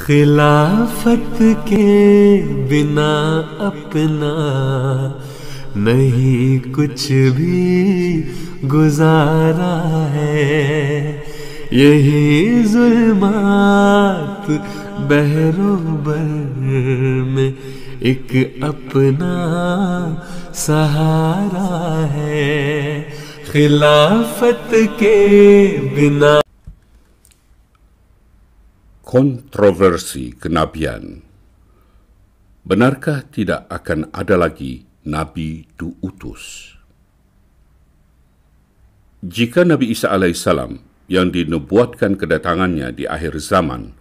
खिलाफत के बिना अपना नहीं कुछ भी गुजारा है, यही जुल्मात बहरोबर में एक अपना सहारा है। खिलाफत के बिना. Kontroversi kenabian. Benarkah tidak akan ada lagi Nabi diutus? Jika Nabi Isa alaihissalam yang dinubuatkan kedatangannya di akhir zaman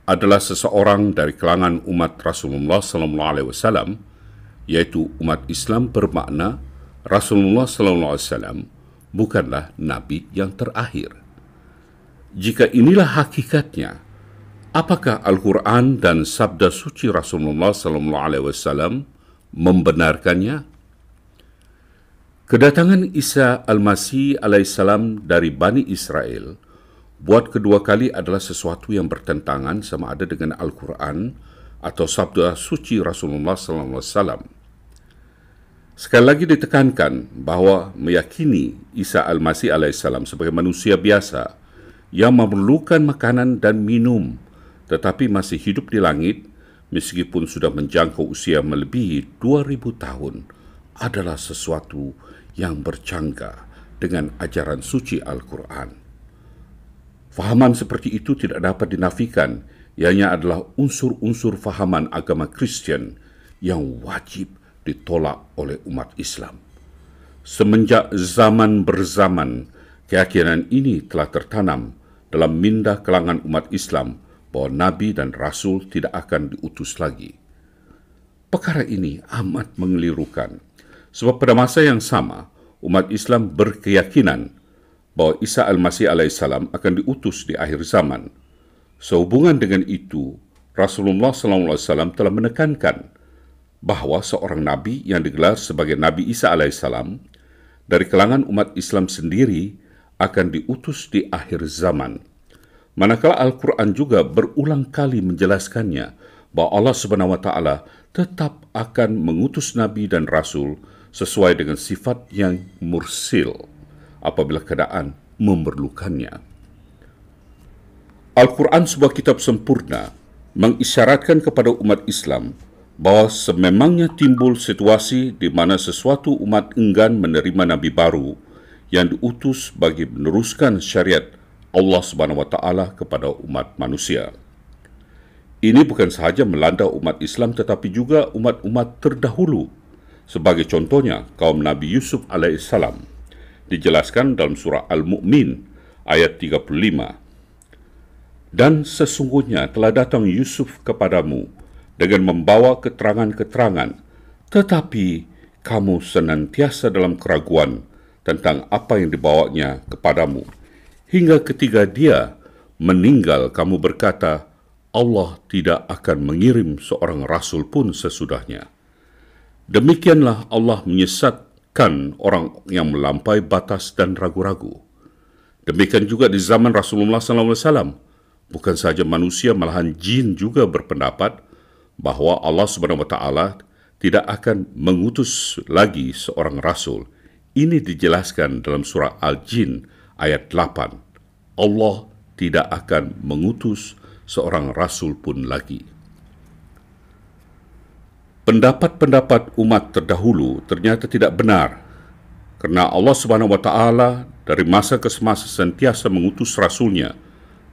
adalah seseorang dari kalangan umat Rasulullah SAW, yaitu umat Islam, bermakna Rasulullah SAW bukanlah Nabi yang terakhir. Jika inilah hakikatnya, apakah Al-Quran dan sabda suci Rasulullah SAW membenarkannya? Kedatangan Isa Al-Masih alaihissalam dari Bani Israel buat kedua kali adalah sesuatu yang bertentangan sama ada dengan Al-Quran atau sabda suci Rasulullah SAW. Sekali lagi ditekankan bahawa meyakini Isa Al-Masih alaihissalam sebagai manusia biasa yang memerlukan makanan dan minum tetapi masih hidup di langit meskipun sudah menjangkau usia melebihi 2000 tahun adalah sesuatu yang bercanggah dengan ajaran suci Al-Quran. Fahaman seperti itu tidak dapat dinafikan, ianya adalah unsur-unsur fahaman agama Kristian yang wajib ditolak oleh umat Islam. Semenjak zaman berzaman, keyakinan ini telah tertanam dalam minda kalangan umat Islam bahawa Nabi dan Rasul tidak akan diutus lagi. Perkara ini amat mengelirukan, sebab pada masa yang sama, umat Islam berkeyakinan bahawa Isa Al-Masih alaihissalam akan diutus di akhir zaman. Sehubungan dengan itu, Rasulullah SAW telah menekankan bahawa seorang Nabi yang digelar sebagai Nabi Isa alaihissalam dari kalangan umat Islam sendiri akan diutus di akhir zaman. Manakala Al-Quran juga berulang kali menjelaskannya bahawa Allah SWT tetap akan mengutus Nabi dan Rasul sesuai dengan sifat yang mursil apabila keadaan memerlukannya. Al-Quran, sebuah kitab sempurna, mengisyaratkan kepada umat Islam bahawa sememangnya timbul situasi di mana sesuatu umat enggan menerima Nabi baru yang diutus bagi meneruskan syariat Allah SWT kepada umat manusia. Ini bukan sahaja melanda umat Islam tetapi juga umat-umat terdahulu. Sebagai contohnya, kaum Nabi Yusuf alaihissalam. Dijelaskan dalam surah Al-Mu'min ayat 35. Dan sesungguhnya telah datang Yusuf kepadamu dengan membawa keterangan-keterangan, tetapi kamu senantiasa dalam keraguan tentang apa yang dibawanya kepadamu. Hingga ketika dia meninggal, kamu berkata, Allah tidak akan mengirim seorang rasul pun sesudahnya. Demikianlah Allah menyesatkan orang yang melampaui batas dan ragu-ragu. Demikian juga di zaman Rasulullah SAW. Bukan sahaja manusia, malahan jin juga berpendapat bahawa Allah SWT tidak akan mengutus lagi seorang rasul. Ini dijelaskan dalam surah Al-Jin ayat 8. Allah tidak akan mengutus seorang rasul pun lagi. Pendapat-pendapat umat terdahulu ternyata tidak benar, kerana Allah SWT dari masa ke semasa sentiasa mengutus rasulnya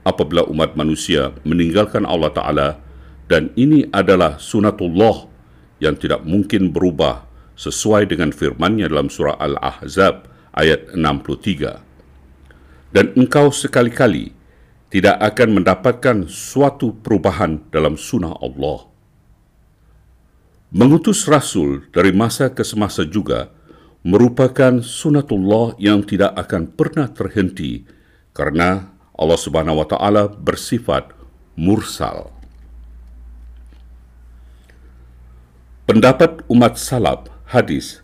apabila umat manusia meninggalkan Allah Ta'ala, dan ini adalah sunatullah yang tidak mungkin berubah sesuai dengan firman-Nya dalam surah Al-Ahzab ayat 63. Dan engkau sekali-kali tidak akan mendapatkan suatu perubahan dalam sunnah Allah. Mengutus Rasul dari masa ke semasa juga merupakan sunatullah yang tidak akan pernah terhenti karena Allah Subhanahu wa Ta'ala bersifat mursal. Pendapat umat salaf hadis,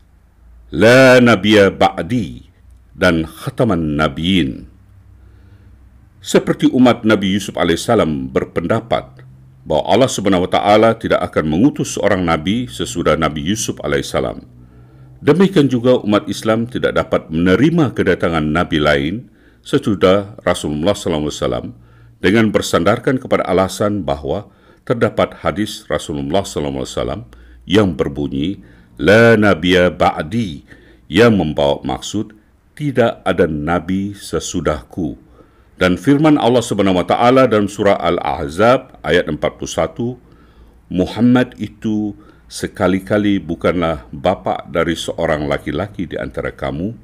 La Nabiya Ba'di dan Khataman Nabiyin. Seperti umat Nabi Yusuf alaihissalam berpendapat bahawa Allah Subhanahu Wa Taala tidak akan mengutus seorang Nabi sesudah Nabi Yusuf alaihissalam. Demikian juga umat Islam tidak dapat menerima kedatangan Nabi lain sesudah Rasulullah SAW dengan bersandarkan kepada alasan bahawa terdapat hadis Rasulullah SAW yang berbunyi La Nabiyya Ba'di yang membawa maksud tidak ada Nabi sesudahku. Dan firman Allah Subhanahu Wa Taala dalam surah Al-Ahzab ayat 41, Muhammad itu sekali-kali bukanlah bapa dari seorang laki-laki di antara kamu,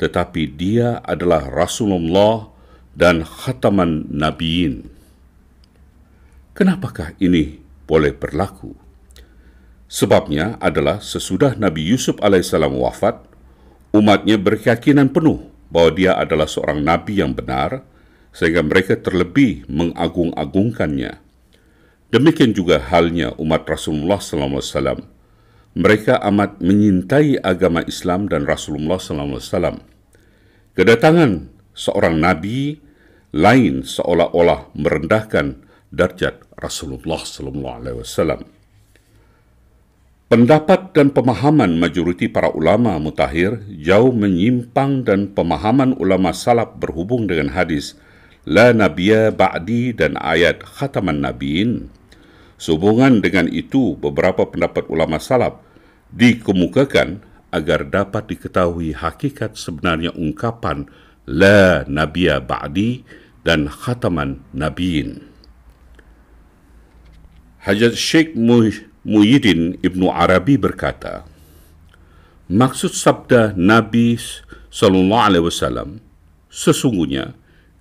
tetapi dia adalah Rasulullah dan khataman Nabiyin. Kenapakah ini boleh berlaku? Sebabnya adalah sesudah Nabi Yusuf alaihissalam wafat, umatnya berkeyakinan penuh bahawa dia adalah seorang Nabi yang benar, sehingga mereka terlebih mengagung-agungkannya. Demikian juga halnya umat Rasulullah SAW. Mereka amat menyintai agama Islam dan Rasulullah SAW. Kedatangan seorang Nabi lain seolah-olah merendahkan darjat Rasulullah SAW. Pendapat dan pemahaman majoriti para ulama mutakhir jauh menyimpang dan pemahaman ulama salaf berhubung dengan hadis La Nabiyya Ba'di dan ayat Khataman Nabiyin. Sehubungan dengan itu, beberapa pendapat ulama salaf dikemukakan agar dapat diketahui hakikat sebenarnya ungkapan La Nabiyya Ba'di dan Khataman Nabiyin. Hajat Syekh Muhyiddin Ibnu Arabi berkata, maksud sabda Nabi SAW, sesungguhnya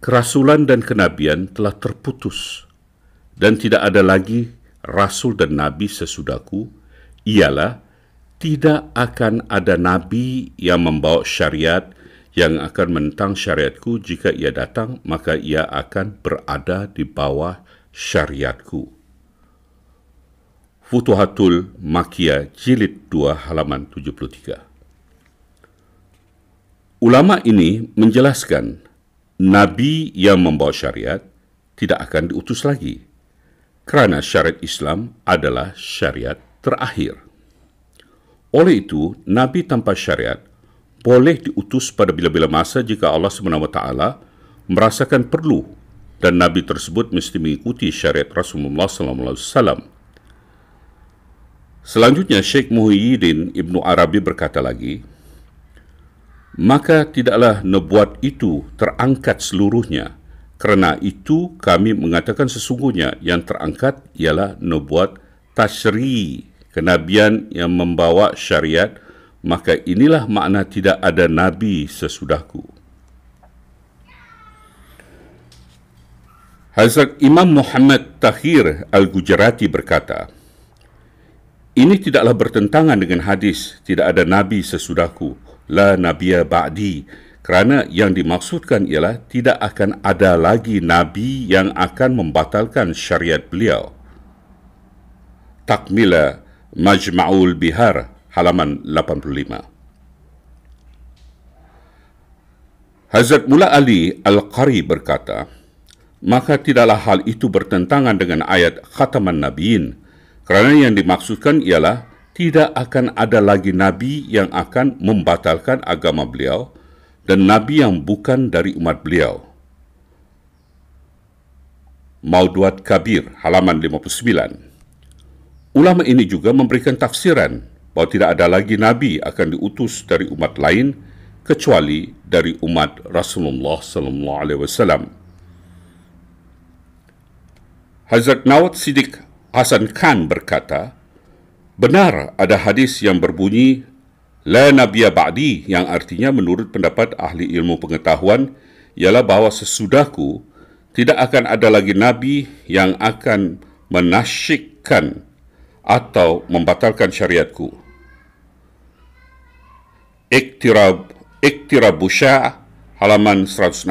kerasulan dan kenabian telah terputus dan tidak ada lagi rasul dan nabi sesudahku, ialah tidak akan ada nabi yang membawa syariat yang akan menentang syariatku. Jika ia datang, maka ia akan berada di bawah syariatku. Futuhatul Makkiyah jilid 2 halaman 73. Ulama ini menjelaskan Nabi yang membawa syariat tidak akan diutus lagi, kerana syariat Islam adalah syariat terakhir. Oleh itu, Nabi tanpa syariat boleh diutus pada bila-bila masa jika Allah SWT merasakan perlu, dan Nabi tersebut mesti mengikuti syariat Rasulullah SAW. Selanjutnya, Syekh Muhyiddin Ibnu Arabi berkata lagi, maka tidaklah nubuat itu terangkat seluruhnya. Kerana itu kami mengatakan sesungguhnya yang terangkat ialah nubuat tasyri, kenabian yang membawa syariat, maka inilah makna tidak ada nabi sesudahku. Hazrat Imam Muhammad Tahir Al-Gujarati berkata, ini tidaklah bertentangan dengan hadis tidak ada nabi sesudahku, La Nabiyya Ba'di, kerana yang dimaksudkan ialah tidak akan ada lagi nabi yang akan membatalkan syariat beliau. Takmila Majma'ul Bihar halaman 85. Hazrat Mullah Ali Al-Qari berkata, maka tidaklah hal itu bertentangan dengan ayat Khataman Nabiyin, kerana yang dimaksudkan ialah tidak akan ada lagi nabi yang akan membatalkan agama beliau dan nabi yang bukan dari umat beliau. Mauduat Kabir halaman 59. Ulama ini juga memberikan tafsiran bahawa tidak ada lagi nabi akan diutus dari umat lain kecuali dari umat Rasulullah SAW. Hazrat Nawad Siddiq Hasan Khan berkata, benar ada hadis yang berbunyi La Nabiyya Ba'di, yang artinya menurut pendapat ahli ilmu pengetahuan ialah bahawa sesudahku tidak akan ada lagi nabi yang akan menasyikkan atau membatalkan syariatku. Iktirabu Syah halaman 162.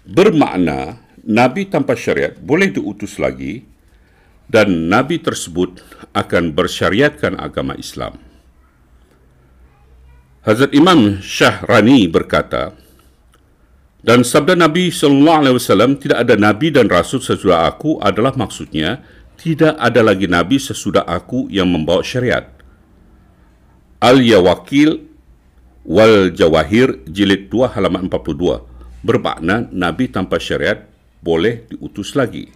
Bermakna nabi tanpa syariat boleh diutus lagi dan nabi tersebut akan bersyariatkan agama Islam. Hazrat Imam Syahrani berkata, Dan sabda Nabi SAW, tidak ada Nabi dan Rasul sesudah aku adalah maksudnya, tidak ada lagi Nabi sesudah aku yang membawa syariat. Al-Yawakil wal Jawahir jilid 2 halaman 42 bermakna Nabi tanpa syariat boleh diutus lagi.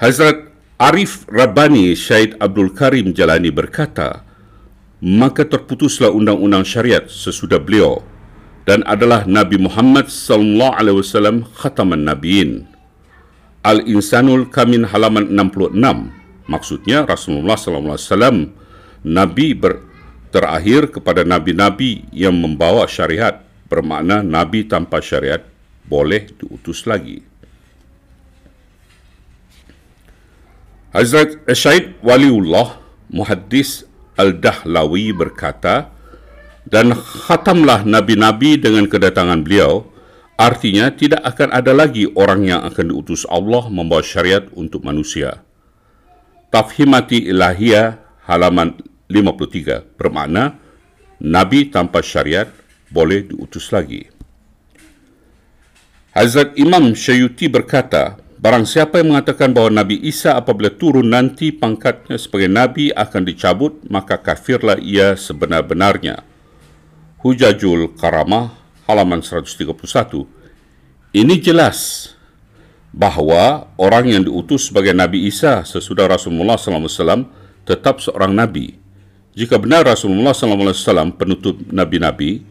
Hazrat Arif Rabbani Syed Abdul Karim Jalani berkata, maka terputuslah undang-undang syariat sesudah beliau dan adalah Nabi Muhammad SAW khataman nabiin. Al-Insanul Kamin halaman 66. Maksudnya Rasulullah SAW Nabi terakhir kepada nabi-nabi yang membawa syariat, bermakna Nabi tanpa syariat boleh diutus lagi. Hazrat Syed Waliullah Muhaddis Al-Dahlawi berkata, dan khatamlah nabi-nabi dengan kedatangan beliau, artinya tidak akan ada lagi orang yang akan diutus Allah membawa syariat untuk manusia. Tafhimati Ilahiyah halaman 53 bermakna Nabi tanpa syariat boleh diutus lagi. Hazrat Imam Syayuti berkata, barang siapa yang mengatakan bahawa Nabi Isa apabila turun nanti pangkatnya sebagai Nabi akan dicabut, maka kafirlah ia sebenar-benarnya. Hujajul Karamah halaman 131. Ini jelas bahawa orang yang diutus sebagai Nabi Isa sesudah Rasulullah SAW tetap seorang Nabi. Jika benar Rasulullah SAW penutup Nabi-Nabi,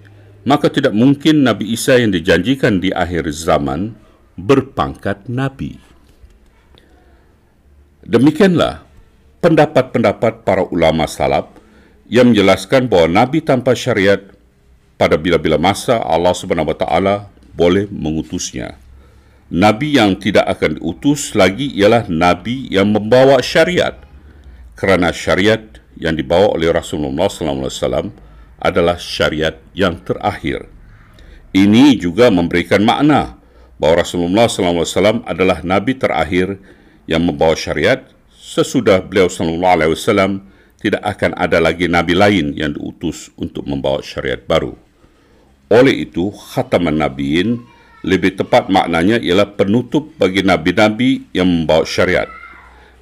maka tidak mungkin Nabi Isa yang dijanjikan di akhir zaman berpangkat Nabi. Demikianlah pendapat-pendapat para ulama salaf yang menjelaskan bahawa Nabi tanpa syariat pada bila-bila masa Allah SWT boleh mengutusnya. Nabi yang tidak akan diutus lagi ialah Nabi yang membawa syariat, kerana syariat yang dibawa oleh Rasulullah SAW adalah syariat yang terakhir. Ini juga memberikan makna bahawa Rasulullah SAW adalah Nabi terakhir yang membawa syariat. Sesudah beliau SAW tidak akan ada lagi Nabi lain yang diutus untuk membawa syariat baru. Oleh itu, khataman nabiin lebih tepat maknanya ialah penutup bagi nabi-nabi yang membawa syariat.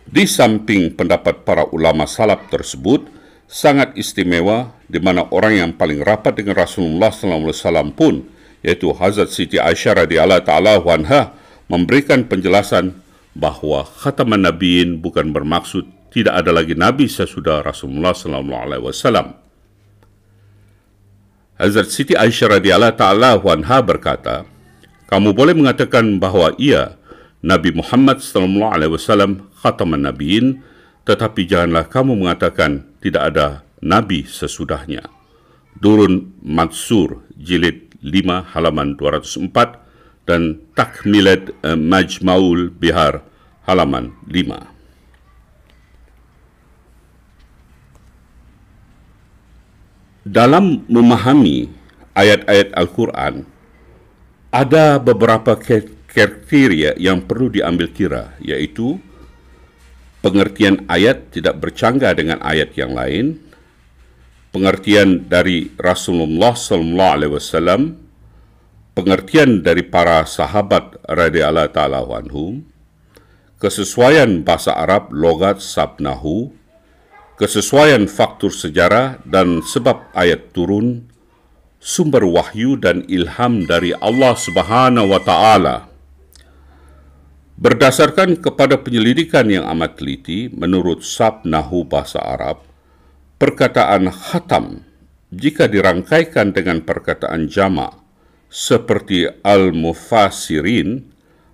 Di samping pendapat para ulama salaf tersebut, sangat istimewa di mana orang yang paling rapat dengan Rasulullah SAW pun, iaitu Hazrat Siti Aisyah radhiyallahu ta'ala anha, memberikan penjelasan bahawa khataman nabiin bukan bermaksud tidak ada lagi Nabi sesudah Rasulullah SAW. Hazrat Siti Aisyah radhiyallahu ta'ala anha berkata, kamu boleh mengatakan bahawa ia, Nabi Muhammad SAW khataman nabiin, tetapi janganlah kamu mengatakan tidak ada Nabi sesudahnya. Durun Mansur jilid 5 halaman 204 dan Takmilat Majmaul Bihar halaman 5. Dalam memahami ayat-ayat Al-Quran, ada beberapa kriteria yang perlu diambil kira, iaitu pengertian ayat tidak bercanggah dengan ayat yang lain, pengertian dari Rasulullah SAW, pengertian dari para sahabat radhiyallahu ta'ala anhum, kesesuaian bahasa Arab, logat, sabnahu, kesesuaian faktor sejarah dan sebab ayat turun, sumber wahyu dan ilham dari Allah Subhanahu wa Ta'ala. Berdasarkan kepada penyelidikan yang amat teliti, menurut sabnahu bahasa Arab, perkataan khatam jika dirangkaikan dengan perkataan jamak seperti al-mufassirin,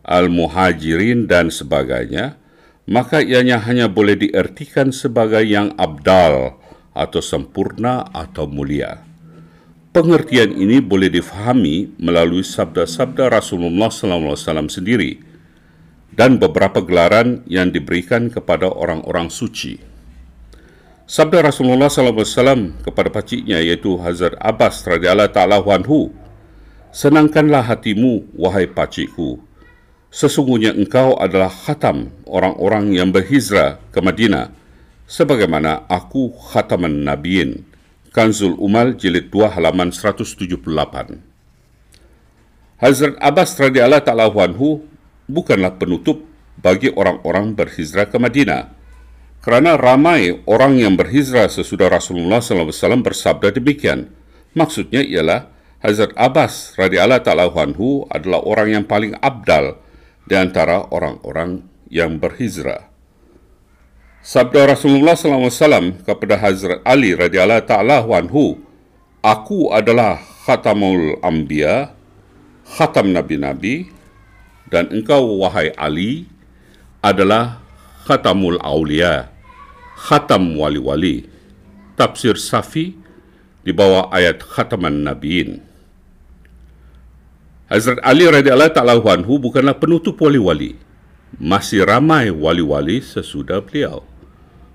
al-muhajirin dan sebagainya, maka ianya hanya boleh diertikan sebagai yang abdal atau sempurna atau mulia. Pengertian ini boleh difahami melalui sabda-sabda Rasulullah SAW sendiri dan beberapa gelaran yang diberikan kepada orang-orang suci. Sabda Rasulullah SAW kepada pakciknya, iaitu Hazrat Abbas radhiyallahu ta'ala anhu, senangkanlah hatimu, wahai pakcikku. Sesungguhnya engkau adalah khatam orang-orang yang berhijrah ke Madinah, sebagaimana aku khataman nabiin, Kanzul Umal jilid 2 halaman 178. Hazrat Abbas radhiyallahu ta'ala anhu bukanlah penutup bagi orang-orang berhijrah ke Madinah, kerana ramai orang yang berhijrah sesudah Rasulullah SAW bersabda demikian. Maksudnya ialah Hazrat Abbas radhiyallahu ta'ala anhu adalah orang yang paling abdal di antara orang-orang yang berhijrah. Sabda Rasulullah SAW kepada Hazrat Ali radhiyallahu ta'ala anhu, "Aku adalah khatamul anbiya, khatam nabi-nabi, dan engkau wahai Ali adalah khatamul aulia, khatam wali-wali." Tafsir Safi di bawah ayat khataman nabiin. Hazrat Ali radhiyallahu ta'ala anhu bukanlah penutup wali-wali. Masih ramai wali-wali sesudah beliau.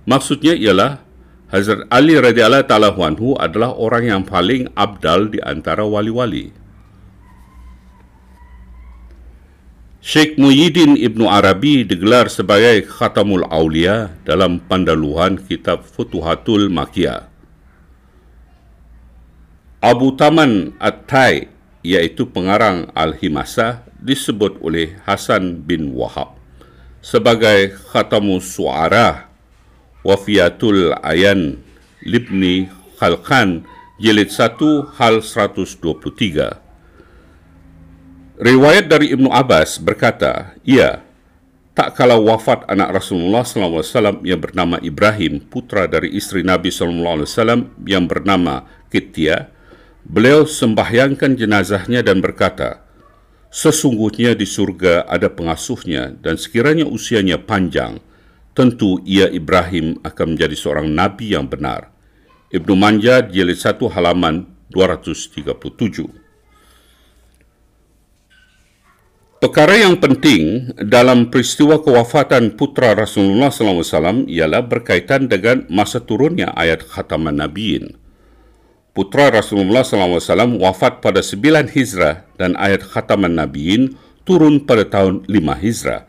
Maksudnya ialah Hazrat Ali radhiyallahu ta'ala anhu adalah orang yang paling abdal di antara wali-wali. Syekh Muhyiddin Ibnu Arabi digelar sebagai Khatamul Aulia dalam pandaluhan kitab Futuhatul Makkiyah. Abu Taman At-Tai, iaitu pengarang Al-Himasah, disebut oleh Hasan bin Wahab sebagai Khatamus Su'ara Wafiyatul Ayan Libni Khalqan jilid 1 hal 123. Riwayat dari Ibnu Abbas berkata, "Ia, tak kala wafat anak Rasulullah SAW yang bernama Ibrahim, putra dari isteri Nabi SAW yang bernama Kittia, beliau sembahyangkan jenazahnya dan berkata, sesungguhnya di surga ada pengasuhnya dan sekiranya usianya panjang, tentu ia Ibrahim akan menjadi seorang Nabi yang benar." Ibnu Majah jilid 1 halaman 237. Perkara yang penting dalam peristiwa kewafatan putra Rasulullah SAW ialah berkaitan dengan masa turunnya ayat Khataman Nabiin. Putra Rasulullah SAW wafat pada 9 Hijrah dan ayat Khataman Nabiin turun pada tahun 5 Hijrah.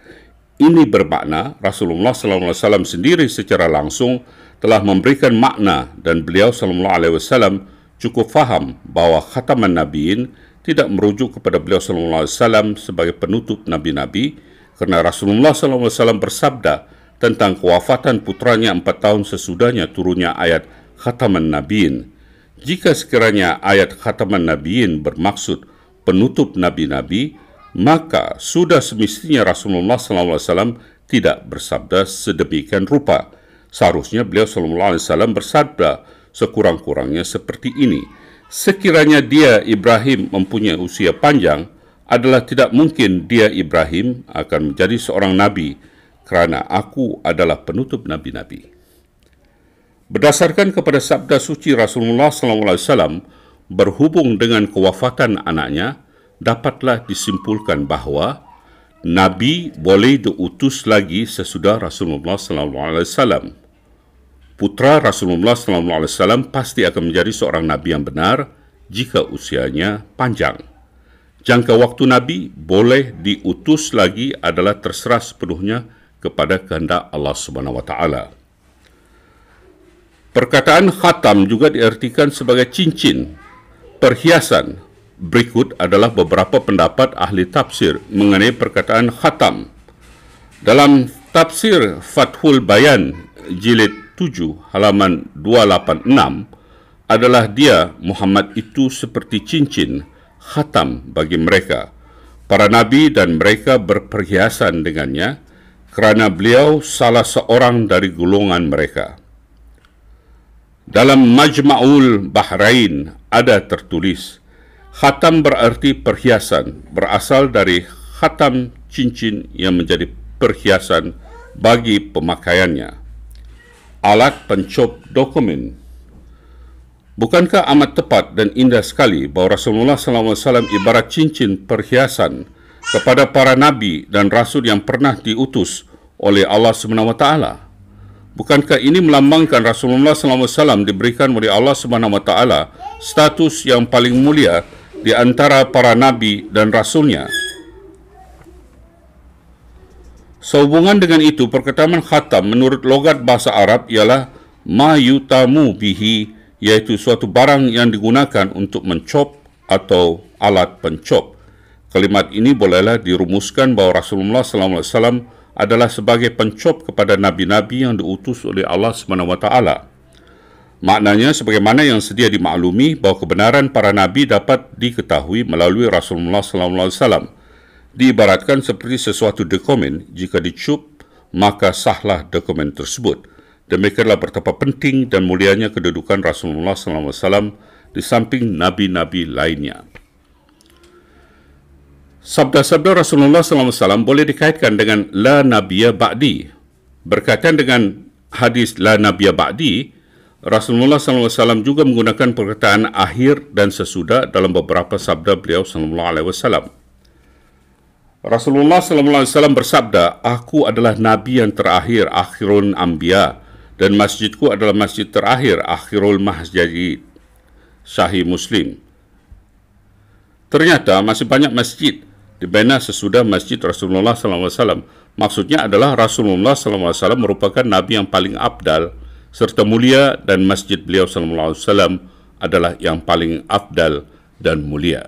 Ini bermakna Rasulullah SAW sendiri secara langsung telah memberikan makna dan beliau SAW cukup faham bahawa Khataman Nabiin tidak merujuk kepada beliau SAW sebagai penutup Nabi-Nabi, kerana Rasulullah SAW bersabda tentang kewafatan putranya 4 tahun sesudahnya turunnya ayat Khataman Nabiin. Jika sekiranya ayat Khataman Nabiin bermaksud penutup Nabi-Nabi, maka sudah semestinya Rasulullah SAW tidak bersabda sedemikian rupa. Seharusnya beliau SAW bersabda sekurang-kurangnya seperti ini, sekiranya dia Ibrahim mempunyai usia panjang, adalah tidak mungkin dia Ibrahim akan menjadi seorang Nabi, kerana aku adalah penutup Nabi-Nabi. Berdasarkan kepada sabda suci Rasulullah SAW berhubung dengan kewafatan anaknya, dapatlah disimpulkan bahawa Nabi boleh diutus lagi sesudah Rasulullah SAW. Putra Rasulullah SAW pasti akan menjadi seorang Nabi yang benar jika usianya panjang. Jangka waktu Nabi boleh diutus lagi adalah terserah sepenuhnya kepada kehendak Allah SWT. Perkataan khatam juga diartikan sebagai cincin, perhiasan. Berikut adalah beberapa pendapat ahli tafsir mengenai perkataan khatam. Dalam tafsir Fathul Bayan jilid 7 halaman 286 adalah dia Muhammad itu seperti cincin khatam bagi mereka, para nabi, dan mereka berperhiasan dengannya kerana beliau salah seorang dari golongan mereka. Dalam Majma'ul Bahrain ada tertulis, khatam berarti perhiasan, berasal dari khatam cincin yang menjadi perhiasan bagi pemakaiannya. Alat pencop dokumen. Bukankah amat tepat dan indah sekali bahawa Rasulullah SAW ibarat cincin perhiasan kepada para nabi dan rasul yang pernah diutus oleh Allah SWT? Bukankah ini melambangkan Rasulullah SAW diberikan oleh Allah SWT status yang paling mulia di antara para nabi dan rasulnya? Sehubungan dengan itu, perkataan khatam menurut logat bahasa Arab ialah ma yutamu bihi iaitu suatu barang yang digunakan untuk mencop atau alat pencop. Kalimat ini bolehlah dirumuskan bahawa Rasulullah SAW adalah sebagai pencop kepada nabi-nabi yang diutus oleh Allah SWT. Maknanya sebagaimana yang sedia dimaklumi bahawa kebenaran para nabi dapat diketahui melalui Rasulullah SAW. Diibaratkan seperti sesuatu dokumen, jika dicup maka sahlah dokumen tersebut. Demikianlah betapa penting dan mulianya kedudukan Rasulullah SAW di samping nabi-nabi lainnya. Sabda-sabda Rasulullah SAW boleh dikaitkan dengan la nabiyya ba'di. Berkaitan dengan hadis la nabiyya ba'di, Rasulullah SAW juga menggunakan perkataan akhir dan sesudah dalam beberapa sabda beliau SAW. Rasulullah SAW bersabda, "Aku adalah Nabi yang terakhir, akhirul anbiya, dan masjidku adalah masjid terakhir, akhirul masjid." Sahih Muslim. Ternyata masih banyak masjid dibina sesudah masjid Rasulullah SAW. Maksudnya adalah Rasulullah SAW merupakan Nabi yang paling afdal serta mulia, dan masjid beliau SAW adalah yang paling afdal dan mulia.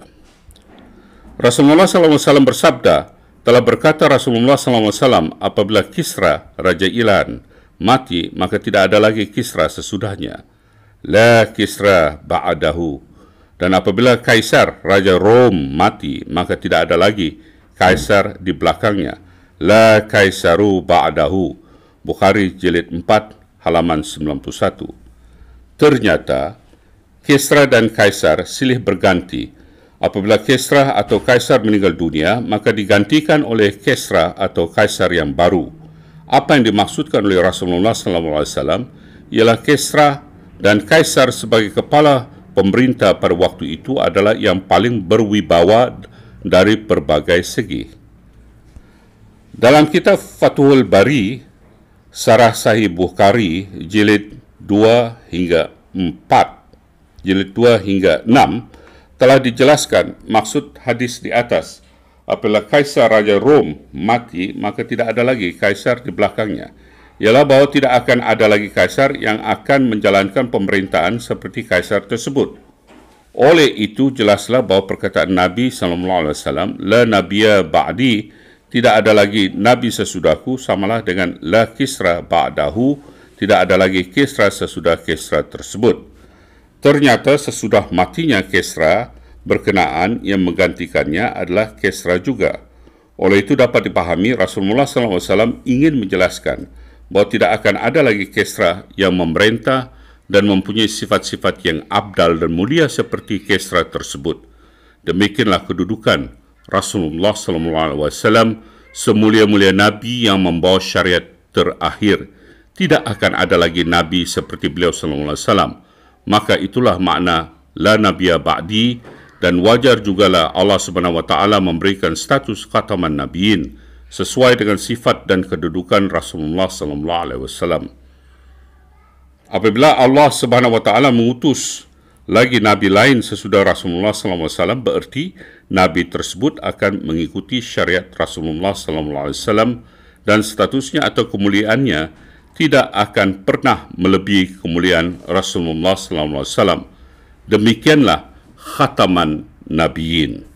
Rasulullah SAW bersabda, telah berkata Rasulullah SAW, apabila Kisra, Raja Iran, mati, maka tidak ada lagi Kisra sesudahnya. La Kisra ba'dahu. Dan apabila Kaisar, Raja Rom, mati, maka tidak ada lagi Kaisar di belakangnya. La Kaisaru ba'dahu. Bukhari jilid 4 halaman 91. Ternyata Kisra dan Kaisar silih berganti. Apabila Kisra atau Kaisar meninggal dunia, maka digantikan oleh Kisra atau Kaisar yang baru. Apa yang dimaksudkan oleh Rasulullah SAW ialah Kisra dan Kaisar sebagai kepala pemerintah pada waktu itu adalah yang paling berwibawa dari berbagai segi. Dalam kitab Fathul Bari, Syarah Sahih Bukhari, jilid 2 hingga 4, jilid 2 hingga 6, telah dijelaskan maksud hadis di atas. Apabila Kaisar Raja Rom mati, maka tidak ada lagi Kaisar di belakangnya. Ialah bahawa tidak akan ada lagi Kaisar yang akan menjalankan pemerintahan seperti Kaisar tersebut. Oleh itu, jelaslah bahawa perkataan Nabi SAW, la nabiyya ba'di, tidak ada lagi Nabi sesudahku, samalah dengan la Kisra ba'dahu, tidak ada lagi Kisra sesudah Kisra tersebut. Ternyata sesudah matinya Kisra, berkenaan yang menggantikannya adalah Kisra juga. Oleh itu dapat dipahami Rasulullah SAW ingin menjelaskan bahawa tidak akan ada lagi Kisra yang memerintah dan mempunyai sifat-sifat yang abdal dan mulia seperti Kisra tersebut. Demikianlah kedudukan Rasulullah SAW, semulia-mulia Nabi yang membawa syariat terakhir. Tidak akan ada lagi Nabi seperti beliau SAW. Maka itulah makna la nabiyya ba'di, dan wajar jugalah Allah SWT memberikan status khataman nabiyin sesuai dengan sifat dan kedudukan Rasulullah SAW. Apabila Allah SWT mengutus lagi Nabi lain sesudah Rasulullah SAW, bererti Nabi tersebut akan mengikuti syariat Rasulullah SAW dan statusnya atau kemuliaannya tidak akan pernah melebihi kemuliaan Rasulullah SAW. Demikianlah khataman nabiyin.